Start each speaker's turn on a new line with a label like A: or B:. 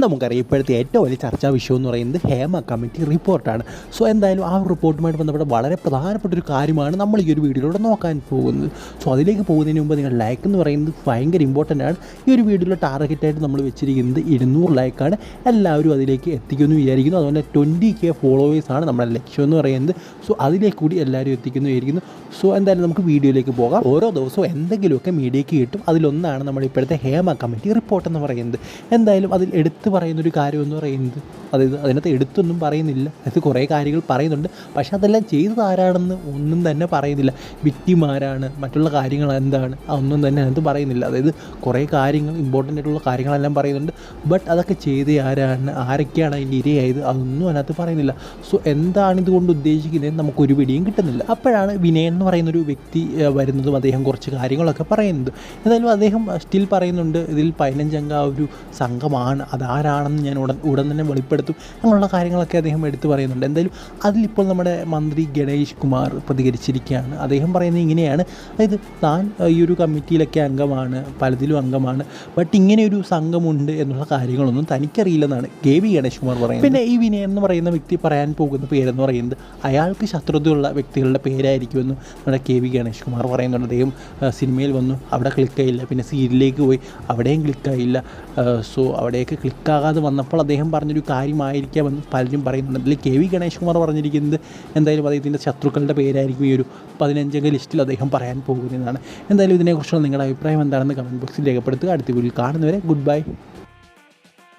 A: നമുക്കറിയാം ഇപ്പോഴത്തെ ഏറ്റവും വലിയ ചർച്ചാ വിഷയം എന്ന് പറയുന്നത് ഹേമ കമ്മിറ്റി റിപ്പോർട്ടാണ്. സോ എന്തായാലും ആ റിപ്പോർട്ടുമായിട്ട് ബന്ധപ്പെട്ട വളരെ പ്രധാനപ്പെട്ട ഒരു കാര്യമാണ് നമ്മൾ ഈ ഒരു വീഡിയോയിലൂടെ നോക്കാൻ പോകുന്നത്. സോ അതിലേക്ക് പോകുന്നതിന് മുമ്പ് നിങ്ങൾ ലൈക്ക് എന്ന് പറയുന്നത് ഭയങ്കര ഇമ്പോർട്ടൻ്റ് ആണ്. ഈ ഒരു വീഡിയോയിലെ ടാർഗറ്റായിട്ട് നമ്മൾ വെച്ചിരിക്കുന്നത് 200 ലൈക്കാണ്. എല്ലാവരും അതിലേക്ക് എത്തിക്കുമെന്ന് വിചാരിക്കുന്നു. അതുപോലെ 20K ഫോളോവേഴ്സാണ് നമ്മുടെ ലക്ഷ്യം എന്ന് പറയുന്നത്. സോ അതിലേക്ക് കൂടി എല്ലാവരും എത്തിക്കുന്നു വിചാരിക്കുന്നു. സോ എന്തായാലും നമുക്ക് വീഡിയോയിലേക്ക് പോകാം. ഓരോ ദിവസവും എന്തെങ്കിലുമൊക്കെ മീഡിയയ്ക്ക് കിട്ടും. അതിലൊന്നാണ് നമ്മുടെ ഇപ്പോഴത്തെ ഹേമ കമ്മിറ്റി റിപ്പോർട്ട് എന്ന് പറയുന്നത്. എന്തായാലും അതിൽ എടുത്തു പറയുന്നൊരു കാര്യം എന്ന് പറയുന്നത്, അതായത് അതിനകത്ത് എടുത്തൊന്നും പറയുന്നില്ല. അത് കുറേ കാര്യങ്ങൾ പറയുന്നുണ്ട്, പക്ഷേ അതെല്ലാം ചെയ്തത് ആരാണെന്ന് ഒന്നും തന്നെ പറയുന്നില്ല. വിക്ടിമാരാണ്, മറ്റുള്ള കാര്യങ്ങൾ എന്താണ്, അതൊന്നും തന്നെ അതിനകത്ത് പറയുന്നില്ല. അതായത് കുറേ കാര്യങ്ങൾ, ഇമ്പോർട്ടൻ്റ് ആയിട്ടുള്ള കാര്യങ്ങളെല്ലാം പറയുന്നുണ്ട്, ബട്ട് അതൊക്കെ ചെയ്ത് ആരൊക്കെയാണ് അതിൻ്റെ ഇരയായത്, അതൊന്നും അതിനകത്ത് പറയുന്നില്ല. സോ എന്താണ് ഇതുകൊണ്ട് ഉദ്ദേശിക്കുന്നത് നമുക്കൊരു പിടിയും കിട്ടുന്നില്ല. അപ്പോഴാണ് വിനയൻ എന്ന് പറയുന്നൊരു വ്യക്തി വരുന്നതും അദ്ദേഹം കുറച്ച് കാര്യങ്ങളൊക്കെ പറയുന്നത്. എന്തായാലും അദ്ദേഹം സ്റ്റിൽ പറയുന്നുണ്ട് ഇതിൽ 15 അംഗ ഒരു സംഘമാണ്, അതാരാണെന്ന് ഞാൻ ഉടൻ തന്നെ വെളിപ്പെടുത്തും അങ്ങനെയുള്ള കാര്യങ്ങളൊക്കെ അദ്ദേഹം എടുത്തു പറയുന്നുണ്ട്. എന്തായാലും അതിലിപ്പോൾ നമ്മുടെ മന്ത്രി ഗണേഷ് കുമാർ പ്രതികരിച്ചിരിക്കുകയാണ്. അദ്ദേഹം പറയുന്നത് ഇങ്ങനെയാണ്, അതായത് താൻ ഈ ഒരു കമ്മിറ്റിയിലൊക്കെ അംഗമാണ്, പലതിലും അംഗമാണ്, ബട്ട് ഇങ്ങനെയൊരു സംഘമുണ്ട് എന്നുള്ള കാര്യങ്ങളൊന്നും തനിക്കറിയില്ലെന്നാണ് KV ഗണേഷ് കുമാർ പറയുന്നത്. പിന്നെ ഈ വിനയൻ എന്ന് പറയുന്ന വ്യക്തി പറയാൻ പോകുന്ന പേരെന്ന് പറയുന്നത് അയാൾക്ക് ശത്രുതയുള്ള വ്യക്തികളുടെ പേരായിരിക്കുമെന്ന് നമ്മുടെ KV ഗണേഷ് കുമാർ പറയുന്നുണ്ട്. അദ്ദേഹം സിനിമയിൽ വന്നു, അവിടെ ക്ലിക്കായില്ല, പിന്നെ സീരിയലിലേക്ക് പോയി, അവിടെയും ക്ലിക്കായില്ല. സോ അവിടെയൊക്കെ ക്ലിക്കാകാതെ വന്നപ്പോൾ അദ്ദേഹം പറഞ്ഞൊരു കാര്യമായിരിക്കാമെന്ന് പലരും പറയുന്നുണ്ട്. അതിൽ KV ഗണേഷ് കുമാർ പറഞ്ഞിരിക്കുന്നത് എന്തായാലും അദ്ദേഹത്തിൻ്റെ ശത്രുക്കളുടെ പേരായിരിക്കും ഈ ഒരു 15 അംഗ ലിസ്റ്റിൽ അദ്ദേഹം പറയാൻ പോകുന്നതാണ്. എന്തായാലും ഇതിനെക്കുറിച്ചുള്ള നിങ്ങളുടെ അഭിപ്രായം എന്താണെന്ന് കമൻറ്റ് ബോക്സിൽ രേഖപ്പെടുത്തുക. അടുത്ത വീഡിയോയിൽ കാണുന്നവരെ ഗുഡ് ബൈ.